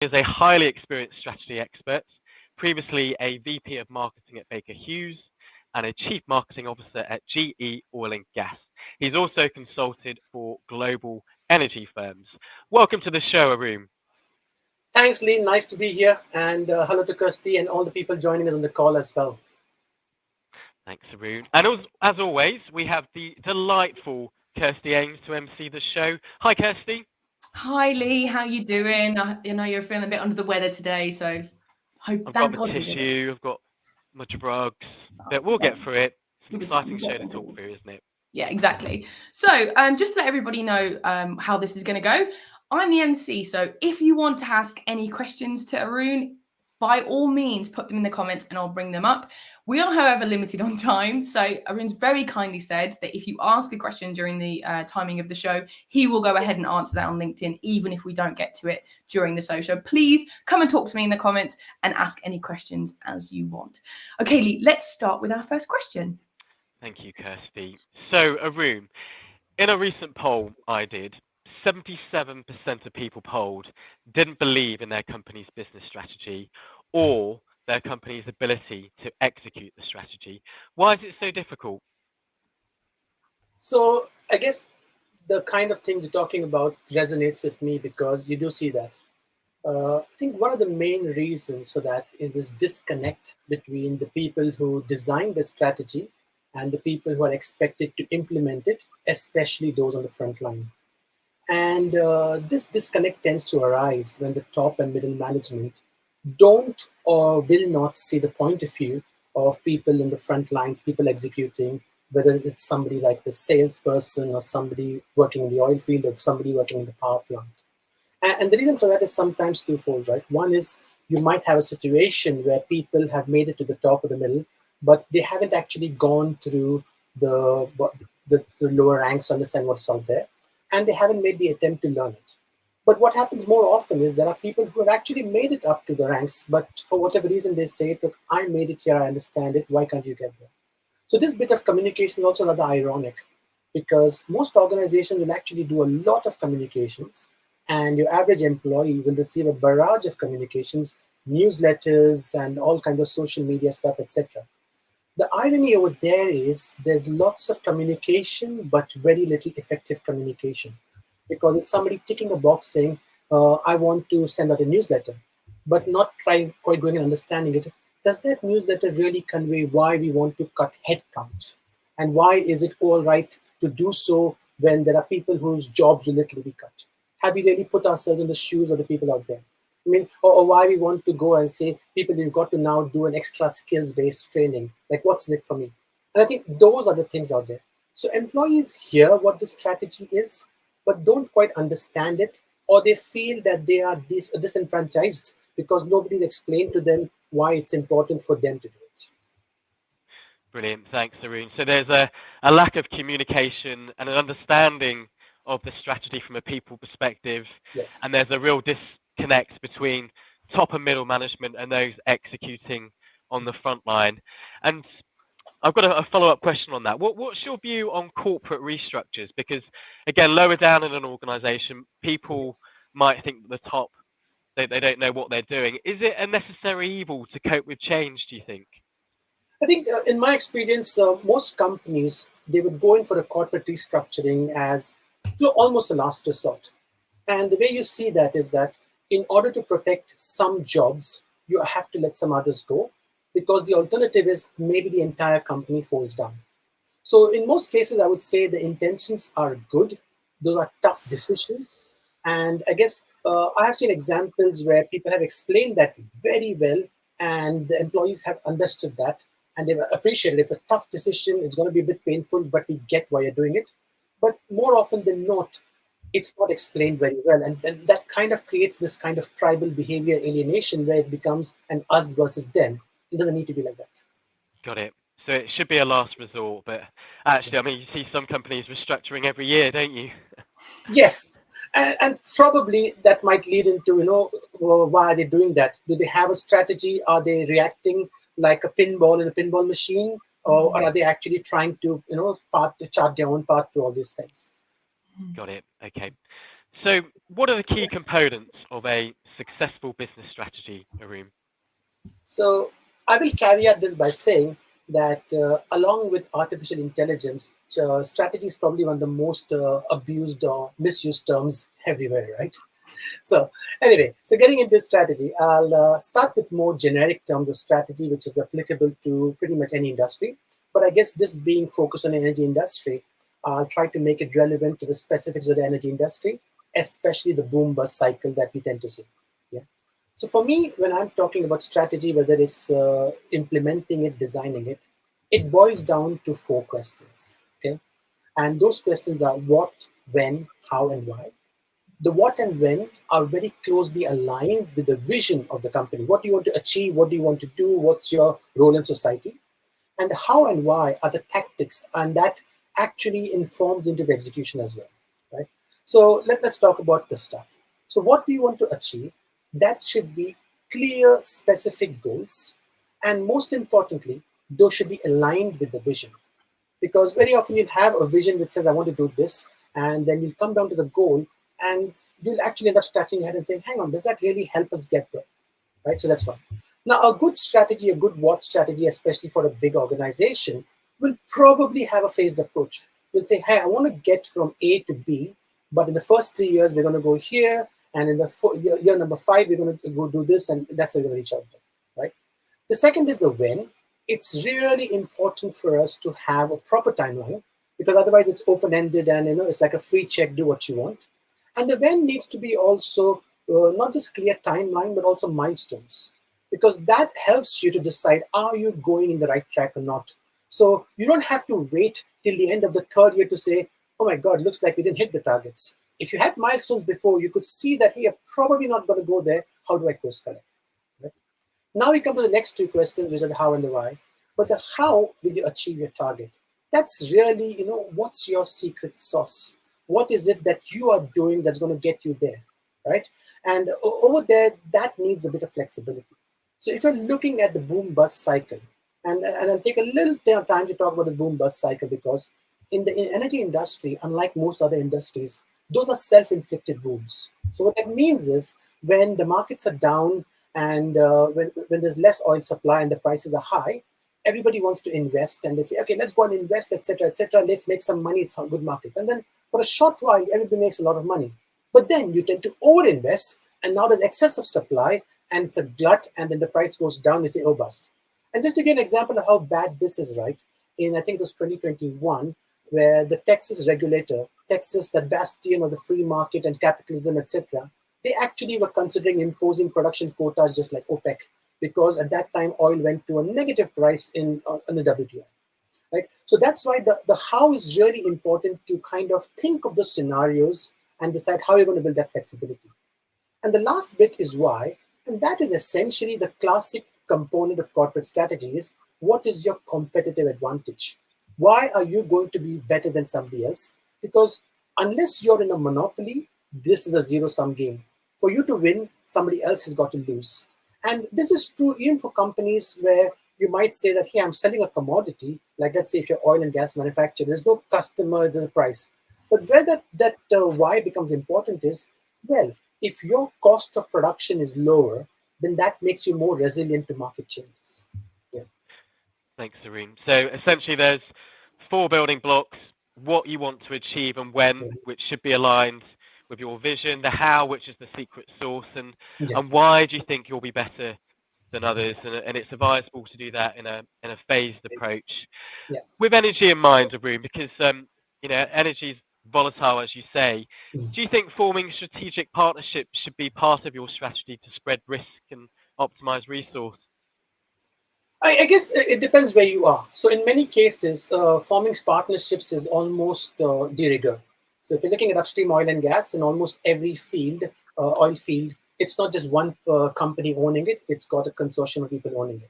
is a highly experienced strategy expert, previously a VP of marketing at Baker Hughes and a chief marketing officer at GE Oil and Gas. He's also consulted for global energy firms. Welcome to the show, Arun. Thanks, Lee. Nice to be here. And hello to Kirsty and all the people joining us on the call as well. Thanks, Arun. And as always, we have the delightful Kirsty Ames to MC the show. Hi, Kirsty. Hi, Lee. How you doing? You know you're feeling a bit under the weather today, so I've got my tissue. I've got my drugs. But we'll get through it. It's an exciting show to talk through, isn't it? Yeah, exactly. So just to let everybody know how this is going to go, I'm the MC. So if you want to ask any questions to Arun, by all means, put them in the comments and I'll bring them up. We are, however, limited on time. So Arun's very kindly said that if you ask a question during the timing of the show, he will go ahead and answer that on LinkedIn, even if we don't get to it during the show. So please come and talk to me in the comments and ask any questions as you want. Okay, Lee, let's start with our first question. Thank you, Kirsty. So, Arun, in a recent poll I did, 77% of people polled didn't believe in their company's business strategy or their company's ability to execute the strategy. Why is it so difficult? So I guess the kind of things you're talking about resonates with me because you do see that. I think one of the main reasons for that is this disconnect between the people who design the strategy and the people who are expected to implement it, especially those on the front line. And this disconnect tends to arise when the top and middle management don't or will not see the point of view of people in the front lines, people executing, whether it's somebody like the salesperson or somebody working in the oil field or somebody working in the power plant. And the reason for that is sometimes twofold, right? One is you might have a situation where people have made it to the top of the middle, but they haven't actually gone through the lower ranks to understand what's out there, and they haven't made the attempt to learn it. But what happens more often is there are people who have actually made it up to the ranks, but for whatever reason they say, look, I made it here, I understand it, why can't you get there? So this bit of communication is also rather ironic because most organizations will actually do a lot of communications and your average employee will receive a barrage of communications, newsletters, and all kinds of social media stuff, etc. The irony over there is there's lots of communication, but very little effective communication because it's somebody ticking a box saying, I want to send out a newsletter, but not quite going and understanding it. Does that newsletter really convey why we want to cut headcount? And why is it all right to do so when there are people whose jobs will literally be cut? Have we really put ourselves in the shoes of the people out there? I mean, or why we want to go and say, people, you've got to now do an extra skills-based training. Like, what's in it for me? And I think those are the things out there. So employees hear what the strategy is, but don't quite understand it, or they feel that they are disenfranchised because nobody's explained to them why it's important for them to do it. Brilliant. Thanks, Arun. So there's a lack of communication and an understanding of the strategy from a people perspective. Yes. And there's a real disconnect between top and middle management and those executing on the front line. And I've got a follow-up question on that. What's your view on corporate restructures? Because, again, lower down in an organization, people might think that the top, they don't know what they're doing. Is it a necessary evil to cope with change, do you think? I think in my experience, most companies, they would go in for a corporate restructuring as almost a last resort. And the way you see that is that in order to protect some jobs, you have to let some others go because the alternative is maybe the entire company falls down. So in most cases, I would say the intentions are good. Those are tough decisions. And I guess I have seen examples where people have explained that very well and the employees have understood that and they've appreciated it. It's a tough decision. It's going to be a bit painful, but we get why you're doing it. But more often than not, it's not explained very well. And that kind of creates this kind of tribal behavior alienation where it becomes an us versus them. It doesn't need to be like that. Got it. So it should be a last resort. But actually, I mean, you see some companies restructuring every year, don't you? Yes. And probably that might lead into, why are they doing that? Do they have a strategy? Are they reacting like a pinball in a pinball machine? Or are they actually trying to, chart their own path to all these things? Got it. Okay. So what are the key components of a successful business strategy, Arun? So I will caveat this by saying that along with artificial intelligence, strategy is probably one of the most abused or misused terms everywhere, right? So anyway, so getting into strategy, I'll start with more generic terms of strategy, which is applicable to pretty much any industry. But I guess this being focused on the energy industry, I'll try to make it relevant to the specifics of the energy industry, especially the boom bust cycle that we tend to see. Yeah. So for me, when I'm talking about strategy, whether it's implementing it, designing it, it boils down to 4 questions. Okay, and those questions are what, when, how, and why. The what and when are very closely aligned with the vision of the company. What do you want to achieve? What do you want to do? What's your role in society? And the how and why are the tactics, and that actually informs into the execution as well, right? So let's talk about this stuff. So what we want to achieve, that should be clear, specific goals. And most importantly, those should be aligned with the vision. Because very often you'll have a vision which says, I want to do this, and then you'll come down to the goal, and you'll actually end up scratching your head and saying, hang on, does that really help us get there? Right? So that's one. Now, a good strategy, a good what strategy, especially for a big organization, will probably have a phased approach. We'll say, hey, I want to get from A to B, but in the first 3 years, we're going to go here, and in the year number 5, we're going to go do this, and that's how we're going to reach out there, right? The second is the when. It's really important for us to have a proper timeline, because otherwise it's open-ended and it's like a free check, do what you want. And the when needs to be also not just clear timeline, but also milestones, because that helps you to decide, are you going in the right track or not? So you don't have to wait till the end of the 3rd year to say, oh my God, looks like we didn't hit the targets. If you had milestones before, you could see that, hey, you're probably not going to go there. How do I course correct? Right? Now we come to the next 2 questions, which are the how and the why. But the how will you achieve your target? That's really, what's your secret sauce? What is it that you are doing that's going to get you there, right? And over there, that needs a bit of flexibility. So if you're looking at the boom bust cycle, and I'll take a little time to talk about the boom bust cycle, because in the energy industry, unlike most other industries, those are self-inflicted wounds. So what that means is when the markets are down and when there's less oil supply and the prices are high, everybody wants to invest, and they say, okay, let's go and invest, etc., etc. Let's make some money. It's good markets. And then for a short while, everybody makes a lot of money. But then you tend to overinvest, and now there's excess of supply, and it's a glut, and then the price goes down. You say, oh, bust. And just to give an example of how bad this is, right? I think it was 2021, where the Texas regulator, Texas, the bastion of the free market and capitalism, etc., they actually were considering imposing production quotas just like OPEC, because at that time oil went to a negative price in the WTI, right? So that's why the how is really important, to kind of think of the scenarios and decide how you're going to build that flexibility. And the last bit is why, and that is essentially the classic component of corporate strategy is, what is your competitive advantage? Why are you going to be better than somebody else? Because unless you're in a monopoly, this is a zero-sum game. For you to win, somebody else has got to lose. And this is true even for companies where you might say that, hey, I'm selling a commodity, like let's say if you're oil and gas manufacturer, there's no customer, there's a price. But where that why becomes important is, well, if your cost of production is lower, then that makes you more resilient to market changes. Yeah. Thanks, Arun. So essentially there's 4 building blocks: what you want to achieve and when, which should be aligned with your vision; the how, which is the secret sauce, and why do you think you'll be better than others? And it's advisable to do that in a phased approach, with energy in mind, Arun, because energy is volatile, as you say. Do you think forming strategic partnerships should be part of your strategy to spread risk and optimize resource? I guess it depends where you are. So in many cases, forming partnerships is almost de rigueur. So if you're looking at upstream oil and gas, in almost every field, oil field, it's not just one company owning it, it's got a consortium of people owning it.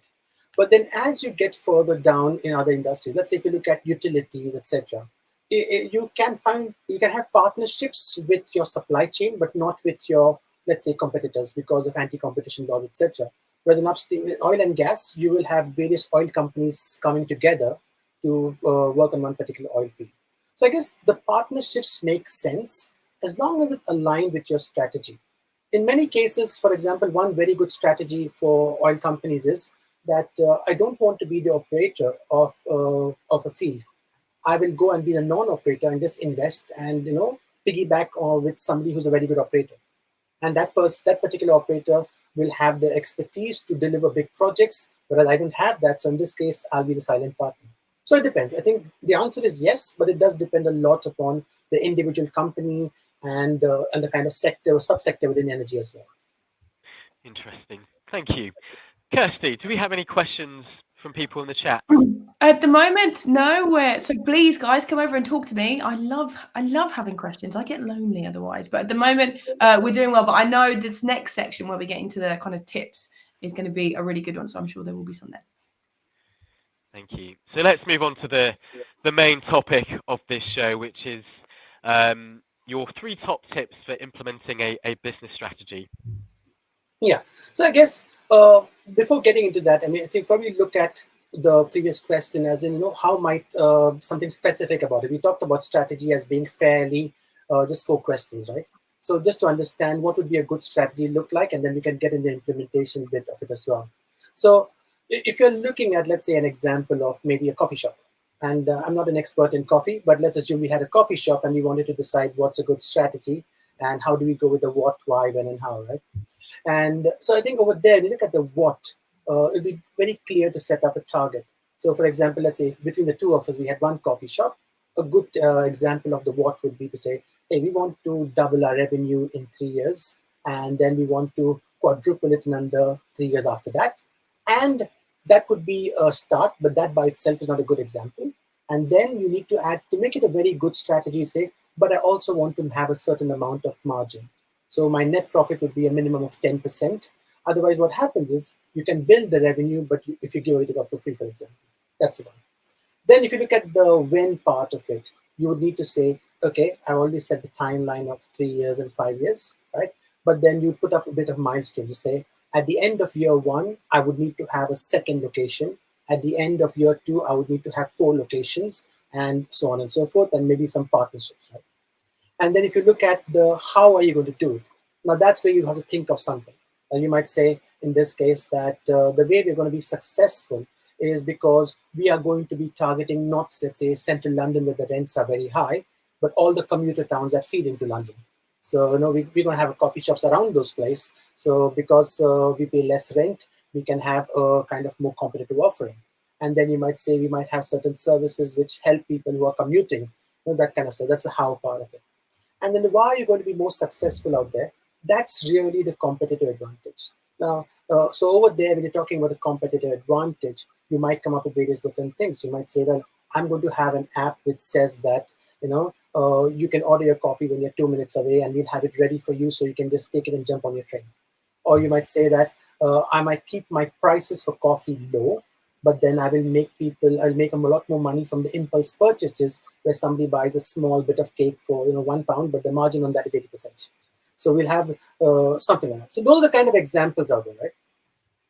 But then as you get further down in other industries, let's say if you look at utilities, etc., you can have partnerships with your supply chain, but not with your, let's say, competitors because of anti-competition laws, etc. Whereas in upstream oil and gas, you will have various oil companies coming together to work on one particular oil field. So I guess the partnerships make sense as long as it's aligned with your strategy. in many cases, for example, one very good strategy for oil companies is that I don't want to be the operator of a field. I will go and be the non-operator and just invest and piggyback with somebody who's a very good operator. And that particular operator will have the expertise to deliver big projects, whereas I don't have that. So in this case, I'll be the silent partner. So it depends. I think the answer is yes, but it does depend a lot upon the individual company and the kind of sector or subsector within energy as well. Interesting. Thank you. Kirsty, do we have any questions from people in the chat? At the moment, no. So please, guys, come over and talk to me. I love having questions. I get lonely otherwise. But at the moment, we're doing well. But I know this next section where we get into the kind of tips is going to be a really good one. So I'm sure there will be some there. Thank you. So let's move on to the main topic of this show, which is your 3 top tips for implementing a business strategy. Yeah. So I guess before getting into that, I mean, I think probably look at the previous question as in, how might something specific about it. We talked about strategy as being fairly just 4 questions, right? So just to understand what would be a good strategy look like, and then we can get in the implementation bit of it as well. So if you're looking at, let's say, an example of maybe a coffee shop, and I'm not an expert in coffee, but let's assume we had a coffee shop and we wanted to decide what's a good strategy and how do we go with the what, why, when, and how, right? And so I think over there, if you look at the what, it'll be very clear to set up a target. So for example, let's say between the 2 of us, we had one coffee shop. A good example of the what would be to say, hey, we want to double our revenue in 3 years, and then we want to quadruple it in under 3 years after that. And that would be a start, but that by itself is not a good example. And then you need to add, to make it a very good strategy, say, but I also want to have a certain amount of margin. So my net profit would be a minimum of 10%. Otherwise, what happens is you can build the revenue, but if you give everything up for free, for example, that's one. Then if you look at the when part of it, you would need to say, okay, I already set the timeline of 3 years and 5 years, right? But then you put up a bit of milestone. You say, at the end of year 1, I would need to have a second location. At the end of year 2, I would need to have 4 locations, and so on and so forth, and maybe some partnerships, right? And then if you look at the how are you going to do it, now that's where you have to think of something. And you might say, in this case, that the way we're going to be successful is because we are going to be targeting not, let's say, central London where the rents are very high, but all the commuter towns that feed into London. So we're going to have coffee shops around those places. So because we pay less rent, we can have a kind of more competitive offering. And then you might say we might have certain services which help people who are commuting, that kind of stuff. That's the how part of it. And then why are you going to be more successful out there? That's really the competitive advantage. Now, so over there, when you're talking about the competitive advantage, you might come up with various different things. You might say, well, I'm going to have an app which says that, you can order your coffee when you're 2 minutes away and we'll have it ready for you so you can just take it and jump on your train. Or you might say that I might keep my prices for coffee low, but then I'll make a lot more money from the impulse purchases where somebody buys a small bit of cake for £1, but the margin on that is 80%. So we'll have something like that. So those are the kind of examples out there, right?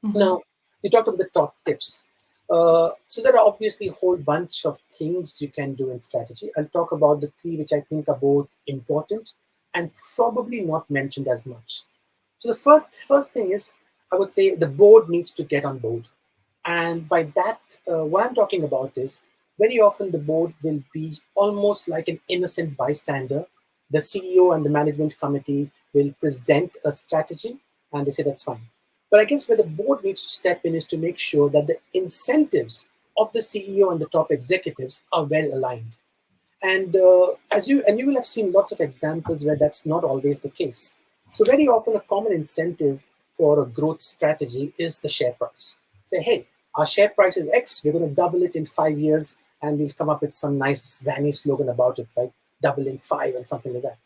Mm-hmm. Now, you talked about the top tips. So there are obviously a whole bunch of things you can do in strategy. I'll talk about the 3 which I think are both important and probably not mentioned as much. So the first thing is, I would say the board needs to get on board. And by that, what I'm talking about is very often the board will be almost like an innocent bystander. The CEO and the management committee will present a strategy and they say that's fine. But I guess where the board needs to step in is to make sure that the incentives of the CEO and the top executives are well aligned. And you will have seen lots of examples where that's not always the case. So very often a common incentive for a growth strategy is the share price. Say, hey, our share price is X, we're going to double it in 5 years, and we'll come up with some nice zany slogan about it, right? Double in 5 and something like that.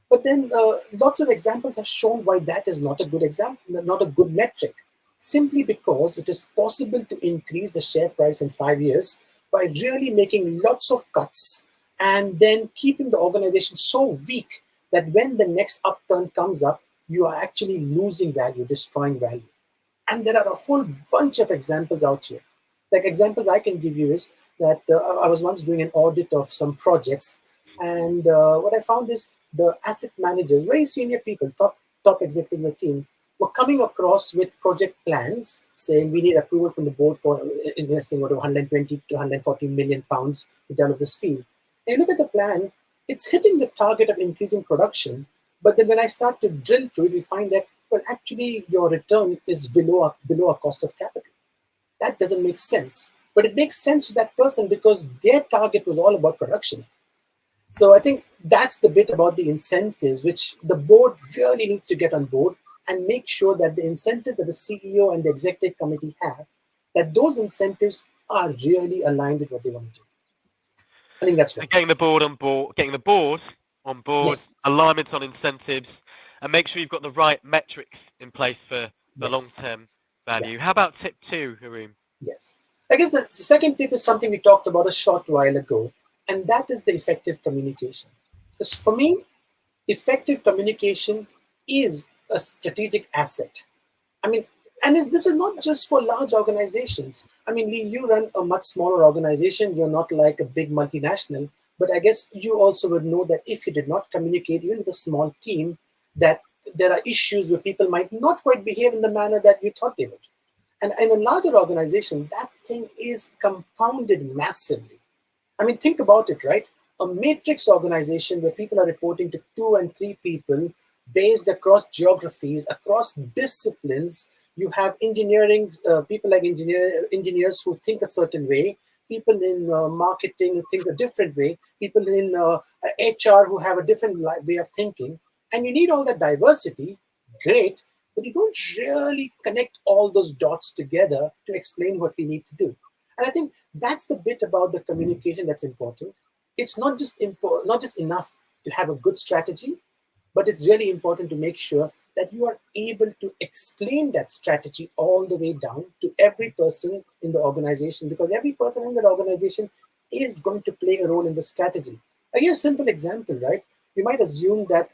But then lots of examples have shown why that is not a good example, not a good metric, simply because it is possible to increase the share price in 5 years by really making lots of cuts and then keeping the organization so weak that when the next upturn comes up, you are actually losing value, destroying value. And there are a whole bunch of examples out here. Like examples I can give you is that I was once doing an audit of some projects, and what I found is the asset managers, very senior people, top top executives in the team were coming across with project plans saying we need approval from the board for investing over 120 to 140 million pounds to develop this field. And you look at the plan, it's hitting the target of increasing production. But then when I start to drill through it, we find that, well, actually your return is below our cost of capital. That doesn't make sense. But it makes sense to that person because their target was all about production. So I think that's the bit about the incentives, which the board really needs to get on board and make sure that the incentives that the CEO and the executive committee have, that those incentives are really aligned with what they want to do. I think that's right. Getting the board on board, Yes. alignment on incentives, and make sure you've got the right metrics in place for the Yes. long-term value. How about tip 2, Haroon? Yes. I guess the second tip is something we talked about a short while ago, and that is the effective communication. Because for me, effective communication is a strategic asset. I mean, and this is not just for large organizations. I mean, Lee, you run a much smaller organization. You're not like a big multinational. But I guess you also would know that if you did not communicate, even with a small team, that there are issues where people might not quite behave in the manner that you thought they would. And in a larger organization, that thing is compounded massively. I mean, think about it, right? A matrix organization where people are reporting to 2 and 3 people based across geographies, across disciplines. You have engineering, people like engineers who think a certain way, people in marketing who think a different way, people in HR who have a different way of thinking. And you need all that diversity, great, but you don't really connect all those dots together to explain what we need to do. And I think that's the bit about the communication that's important. It's not just enough to have a good strategy, but it's really important to make sure that you are able to explain that strategy all the way down to every person in the organization, because every person in that organization is going to play a role in the strategy. I'll give you a simple example, right? You might assume that,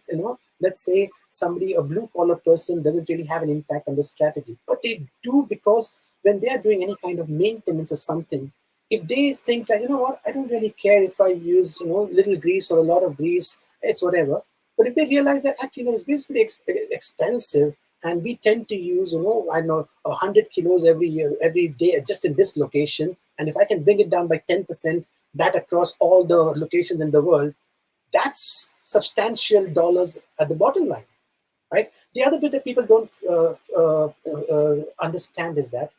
let's say somebody, a blue collar person, doesn't really have an impact on the strategy, but they do, because when they are doing any kind of maintenance or something, if they think that, I don't really care if I use, little grease or a lot of grease, it's whatever. But if they realize that actually, this grease is pretty expensive, and we tend to use, 100 kilos every day, just in this location, and if I can bring it down by 10%, that across all the locations in the world, that's substantial dollars at the bottom line, right? The other bit that people don't understand is that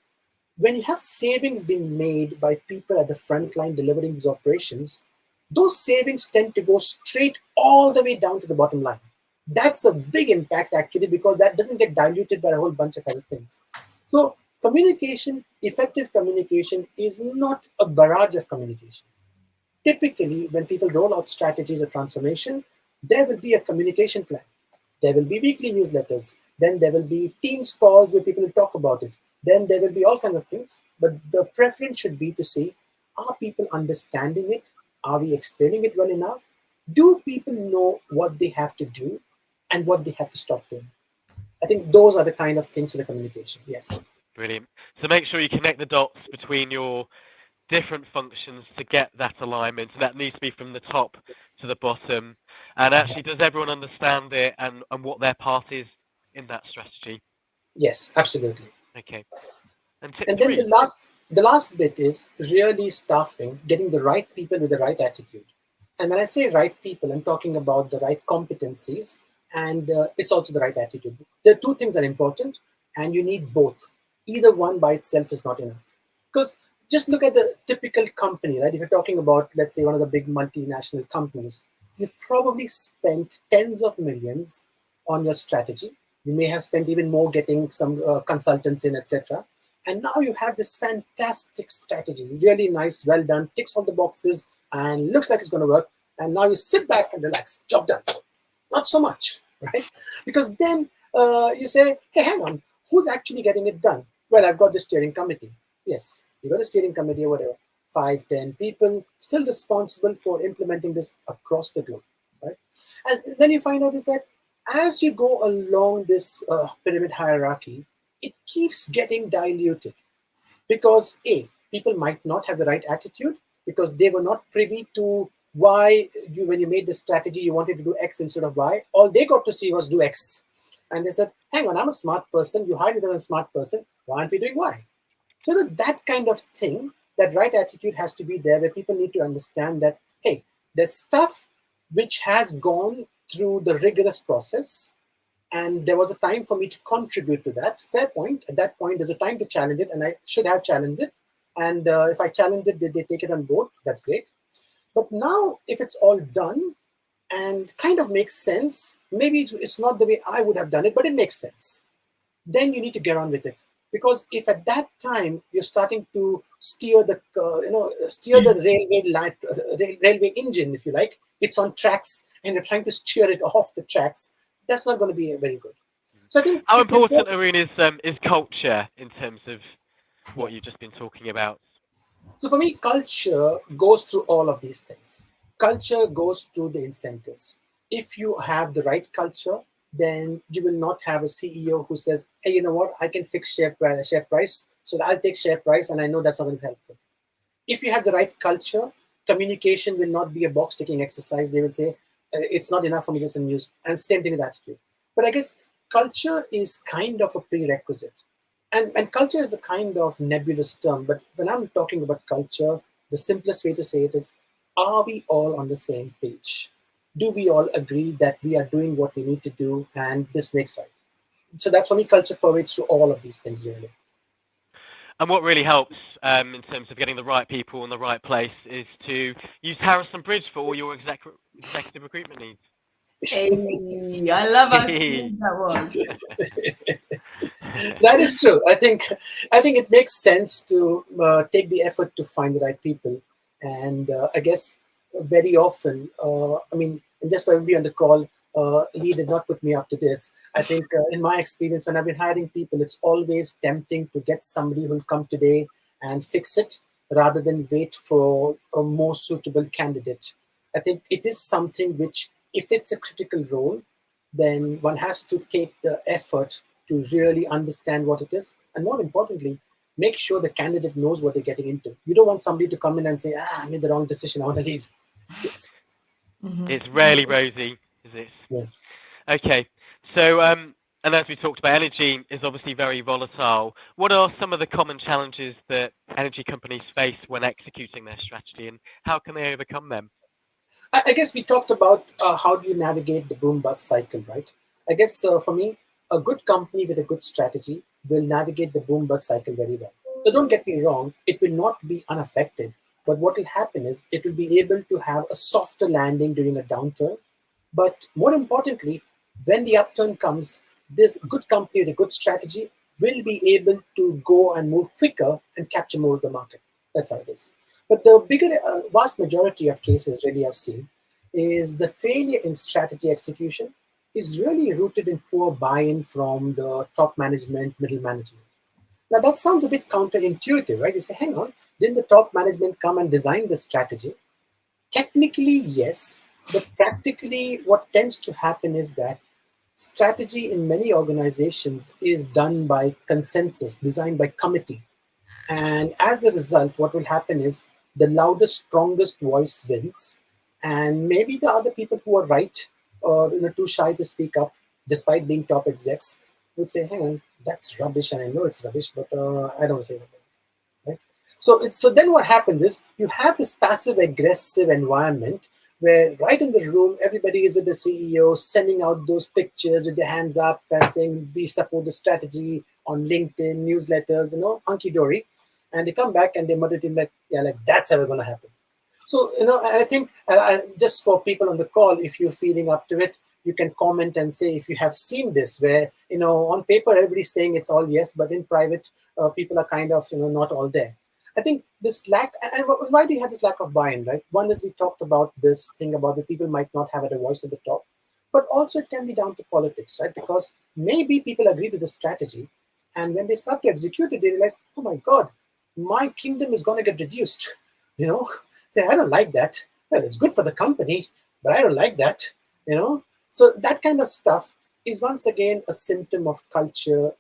when you have savings being made by people at the front line delivering these operations, those savings tend to go straight all the way down to the bottom line. That's a big impact, actually, because that doesn't get diluted by a whole bunch of other things. So communication, effective communication, is not a barrage of communication. Typically, when people roll out strategies of transformation, there will be a communication plan. There will be weekly newsletters. Then there will be Teams calls where people will talk about it. Then there will be all kinds of things. But the preference should be to see, are people understanding it? Are we explaining it well enough? Do people know what they have to do and what they have to stop doing? I think those are the kind of things for the communication. Yes. Brilliant. So make sure you connect the dots between your different functions to get that alignment. And that needs to be from the top to the bottom. And actually, does everyone understand it and what their part is in that strategy? Yes, absolutely. Okay. And then three. the last bit is really staffing, getting the right people with the right attitude. And when I say right people, I'm talking about the right competencies, and it's also the right attitude. The 2 things are important, and you need both. Either one by itself is not enough. Because just look at the typical company, right? If you're talking about, let's say, one of the big multinational companies, you've probably spent tens of millions on your strategy. You may have spent even more getting some consultants in, etc. And now you have this fantastic strategy, really nice, well done, ticks all the boxes, and looks like it's going to work. And now you sit back and relax, job done. Not so much, right? Because then you say, hey, hang on, who's actually getting it done? Well, I've got the steering committee. Yes, you got a steering committee or whatever, 5, 10 people, still responsible for implementing this across the globe, right? And then you find out is that as you go along this pyramid hierarchy, it keeps getting diluted because people might not have the right attitude because they were not privy to why when you made the strategy, you wanted to do X instead of Y. All they got to see was do X. And they said, hang on, I'm a smart person. You hired me as a smart person. Why aren't we doing Y? So that kind of thing, that right attitude has to be there, where people need to understand that, hey, there's stuff which has gone through the rigorous process, and there was a time for me to contribute to that. Fair point. At that point, there's a time to challenge it, and I should have challenged it. And if I challenge it, did they take it on board? That's great. But now, if it's all done and kind of makes sense, maybe it's not the way I would have done it, but it makes sense. Then you need to get on with it. Because if at that time you're starting to steer the railway engine, if you like, it's on tracks, and you're trying to steer it off the tracks, that's not going to be very good. So I think how important, Arun, is culture in terms of what you've just been talking about? So for me, culture goes through all of these things. Culture goes through the incentives. If you have the right culture, then you will not have a CEO who says, hey, you know what, I can fix share price, so I'll take share price, and I know that's not going to be helpful. If you have the right culture, communication will not be a box-ticking exercise. They will say, it's not enough for me just in news. And same thing with attitude. But I guess culture is kind of a prerequisite. And culture is a kind of nebulous term. But when I'm talking about culture, the simplest way to say it is, are we all on the same page? Do we all agree that we are doing what we need to do and this makes right? So that's for me, culture pervades to all of these things, really. And what really helps in terms of getting the right people in the right place is to use Harrison Bridge for all your executive recruitment needs. Hey, I love how smooth that was. That is true. I think it makes sense to take the effort to find the right people. And I guess very often, and just for everybody on the call, Lee did not put me up to this. I think in my experience, when I've been hiring people, it's always tempting to get somebody who'll come today and fix it rather than wait for a more suitable candidate. I think it is something which, if it's a critical role, then one has to take the effort to really understand what it is. And more importantly, make sure the candidate knows what they're getting into. You don't want somebody to come in and say, I made the wrong decision, I want to leave. Yes. Mm-hmm. It's rarely rosy, is it? Yeah. Okay. So, and as we talked about, energy is obviously very volatile. What are some of the common challenges that energy companies face when executing their strategy, and how can they overcome them? I guess we talked about how do you navigate the boom-bust cycle, right? I guess for me, a good company with a good strategy will navigate the boom-bust cycle very well. So don't get me wrong, it will not be unaffected. But what will happen is it will be able to have a softer landing during a downturn. But more importantly, when the upturn comes, this good company with a good strategy will be able to go and move quicker and capture more of the market. That's how it is. But the bigger, vast majority of cases really I've seen is the failure in strategy execution is really rooted in poor buy-in from the top management, middle management. Now that sounds a bit counterintuitive, right? You say, hang on, didn't the top management come and design the strategy? Technically, yes, but practically what tends to happen is that strategy in many organizations is done by consensus, designed by committee. And as a result, what will happen is the loudest, strongest voice wins. And maybe the other people who are right or too shy to speak up, despite being top execs, would say, hang on, that's rubbish. And I know it's rubbish, but I don't say anything. Right? So then what happens is you have this passive aggressive environment where right in the room, everybody is with the CEO, sending out those pictures with their hands up and saying, we support the strategy on LinkedIn, newsletters, hunky-dory. And they come back and they mutter to him like, that's ever going to happen. So, I think just for people on the call, if you're feeling up to it, you can comment and say if you have seen this where, on paper, everybody's saying it's all yes, but in private, people are kind of, not all there. I think this lack, and why do you have this lack of buy-in, right? One is we talked about this thing about the people might not have a voice at the top, but also it can be down to politics, right? Because maybe people agree with the strategy, and when they start to execute it, they realize, oh my God, my kingdom is going to get reduced. Say, I don't like that. Well, it's good for the company, but I don't like that. So that kind of stuff is once again a symptom of culture,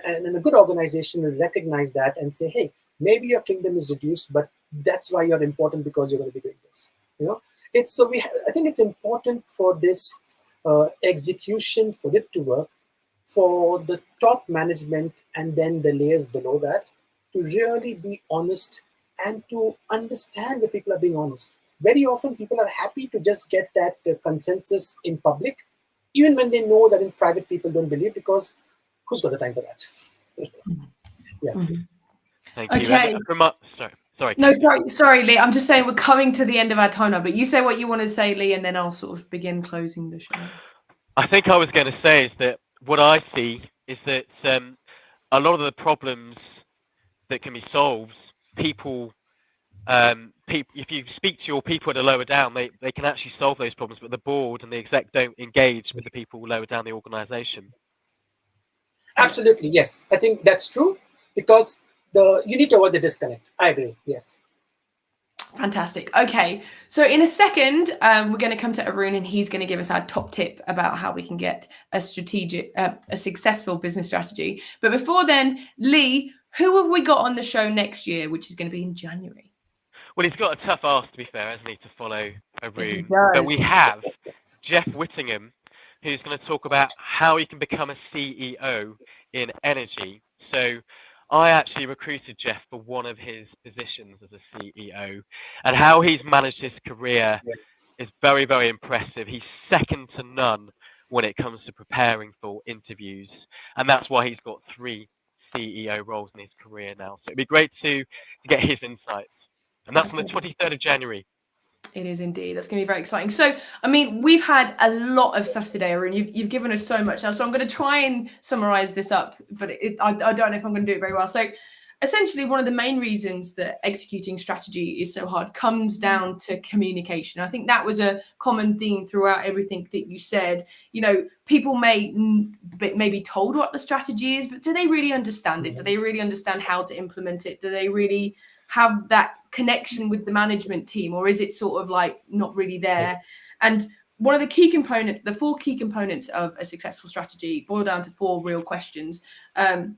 and a good organization will recognize that and say, hey, maybe your kingdom is reduced, but that's why you're important, because you're going to be doing this. I think it's important for this execution, for it to work, for the top management and then the layers below that to really be honest and to understand that people are being honest. Very often, people are happy to just get that consensus in public, even when they know that in private people don't believe, because who's got the time for that? Yeah. Mm-hmm. Thank you. Okay. Sorry. No, sorry, Lee. I'm just saying we're coming to the end of our time now, but you say what you want to say, Lee, and then I'll sort of begin closing the show. I think I was going to say is that what I see is that a lot of the problems that can be solved, people, if you speak to your people at a lower down, they can actually solve those problems, but the board and the exec don't engage with the people lower down the organization. Absolutely, yes. I think that's true, because you need to avoid the disconnect. I agree, yes. Fantastic. Okay, so in a second, we're going to come to Arun, and he's going to give us our top tip about how we can get a successful business strategy. But before then, Lee, who have we got on the show next year, which is going to be in January? Well, he's got a tough ask, to be fair, hasn't he, to follow Arun. But we have Jeff Whittingham, who's going to talk about how he can become a CEO in energy. So I actually recruited Jeff for one of his positions as a CEO, and how he's managed his career is very, very impressive. He's second to none when it comes to preparing for interviews, and that's why he's got 3 CEO roles in his career now. So it'd be great to get his insights, and that's on the 23rd of January. It is indeed. That's going to be very exciting. So, I mean, we've had a lot of stuff today, Arun. You've given us so much now. So I'm going to try and summarize this up, but I don't know if I'm going to do it very well. So essentially, one of the main reasons that executing strategy is so hard comes down to communication. I think that was a common theme throughout everything that you said. You know, people may be told what the strategy is, but do they really understand it? Do they really understand how to implement it? Do they really have that connection with the management team, or is it sort of like not really there? And one of the key components, the 4 key components of a successful strategy boil down to 4 real questions.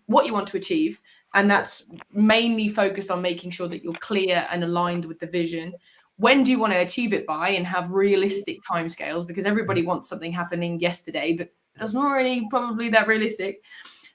What you want to achieve, and that's mainly focused on making sure that you're clear and aligned with the vision. When do you want to achieve it by, and have realistic timescales, because everybody wants something happening yesterday, but that's not really probably that realistic.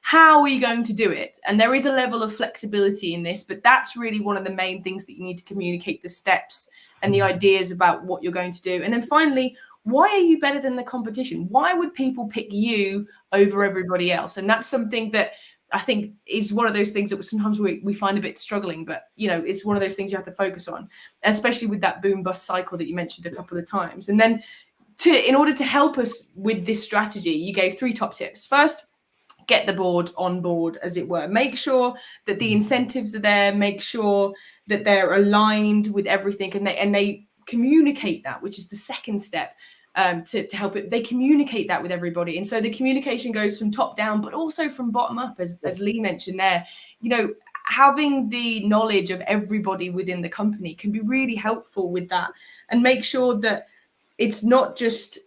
How are you going to do it? And there is a level of flexibility in this, but that's really one of the main things that you need to communicate, the steps and the ideas about what you're going to do. And then finally, why are you better than the competition? Why would people pick you over everybody else? And that's something that I think is one of those things that sometimes we find a bit struggling, but you know, it's one of those things you have to focus on, especially with that boom bust cycle that you mentioned a couple of times. And then in order to help us with this strategy, you gave 3 top tips. First, get the board on board, as it were. Make sure that the incentives are there. Make sure that they're aligned with everything, and they communicate that, which is the second step to help it. They communicate that with everybody, and so the communication goes from top down, but also from bottom up, as Lee mentioned there. You know, having the knowledge of everybody within the company can be really helpful with that, and make sure that it's not just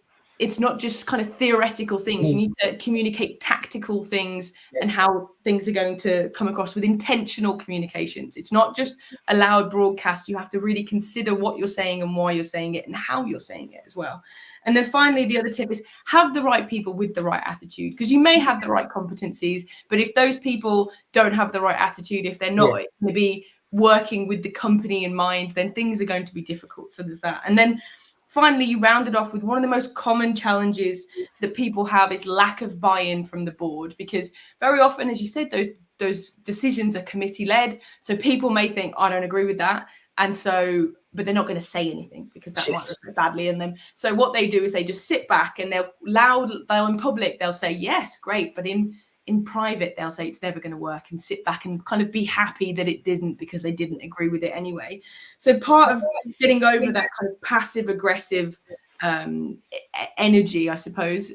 kind of theoretical things. You need to communicate tactical things and how things are going to come across with intentional communications. It's not just a loud broadcast. You have to really consider what you're saying and why you're saying it and how you're saying it as well. And then finally, the other tip is have the right people with the right attitude, because you may have the right competencies, but if those people don't have the right attitude, if they're not going to be working with the company in mind, then things are going to be difficult. So there's that. And then finally, you rounded off with one of the most common challenges that people have is lack of buy-in from the board, because very often, as you said, those decisions are committee-led. So people may think, I don't agree with that. And so, but they're not going to say anything because that might reflect badly in them. So what they do is they just sit back and they'll in public, they'll say, yes, great. But in private, they'll say it's never going to work, and sit back and kind of be happy that it didn't, because they didn't agree with it anyway. So part of getting over that kind of passive aggressive energy, I suppose,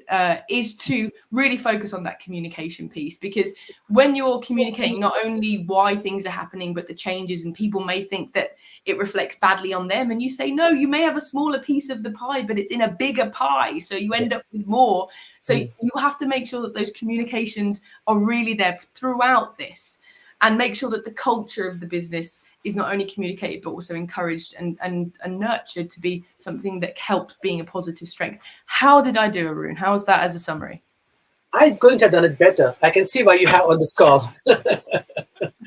is to really focus on that communication piece, because when you're communicating not only why things are happening, but the changes, and people may think that it reflects badly on them, and you say, no, you may have a smaller piece of the pie, but it's in a bigger pie, so you end up with more. So you have to make sure that those communications are really there throughout this, and make sure that the culture of the business is not only communicated, but also encouraged and nurtured to be something that helps being a positive strength. How did I do, Arun? How was that as a summary? I couldn't have done it better. I can see why you have on this call.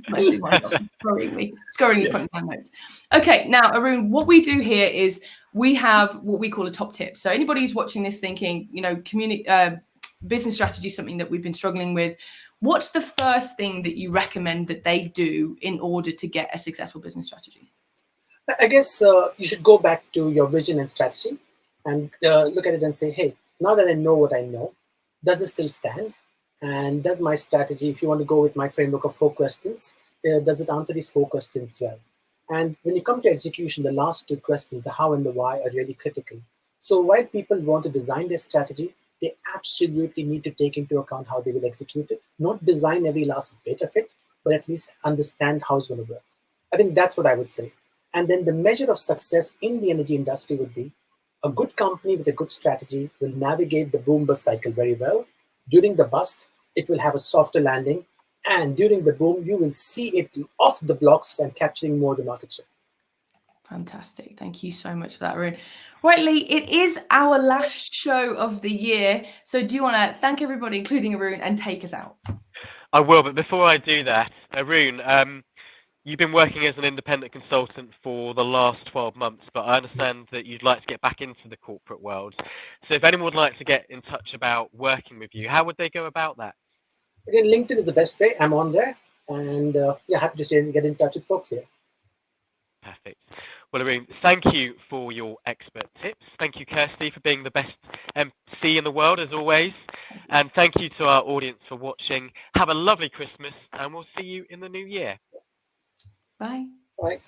Mostly my job, scoringly putting down notes. Okay, now Arun, what we do here is we have what we call a top tip. So anybody who's watching this thinking, you know, business strategy is something that we've been struggling with. What's the first thing that you recommend that they do in order to get a successful business strategy? I guess you should go back to your vision and strategy and look at it and say, hey, now that I know what I know, does it still stand? And does my strategy, if you want to go with my framework of 4 questions, does it answer these 4 questions well? And when you come to execution, the last 2 questions, the how and the why, are really critical. So while people want to design their strategy, they absolutely need to take into account how they will execute it. Not design every last bit of it, but at least understand how it's going to work. I think that's what I would say. And then the measure of success in the energy industry would be a good company with a good strategy will navigate the boom bust cycle very well. During the bust, it will have a softer landing. And during the boom, you will see it off the blocks and capturing more of the market share. Fantastic. Thank you so much for that, Arun. Right, Lee, it is our last show of the year. So do you want to thank everybody, including Arun, and take us out? I will, but before I do that, Arun, you've been working as an independent consultant for the last 12 months, but I understand that you'd like to get back into the corporate world. So if anyone would like to get in touch about working with you, how would they go about that? Again, LinkedIn is the best way. I'm on there. And yeah, happy to get in touch with folks here. Perfect. Well, Arun, thank you for your expert tips. Thank you, Kirsty, for being the best MC in the world, as always. And thank you to our audience for watching. Have a lovely Christmas, and we'll see you in the new year. Bye. Bye.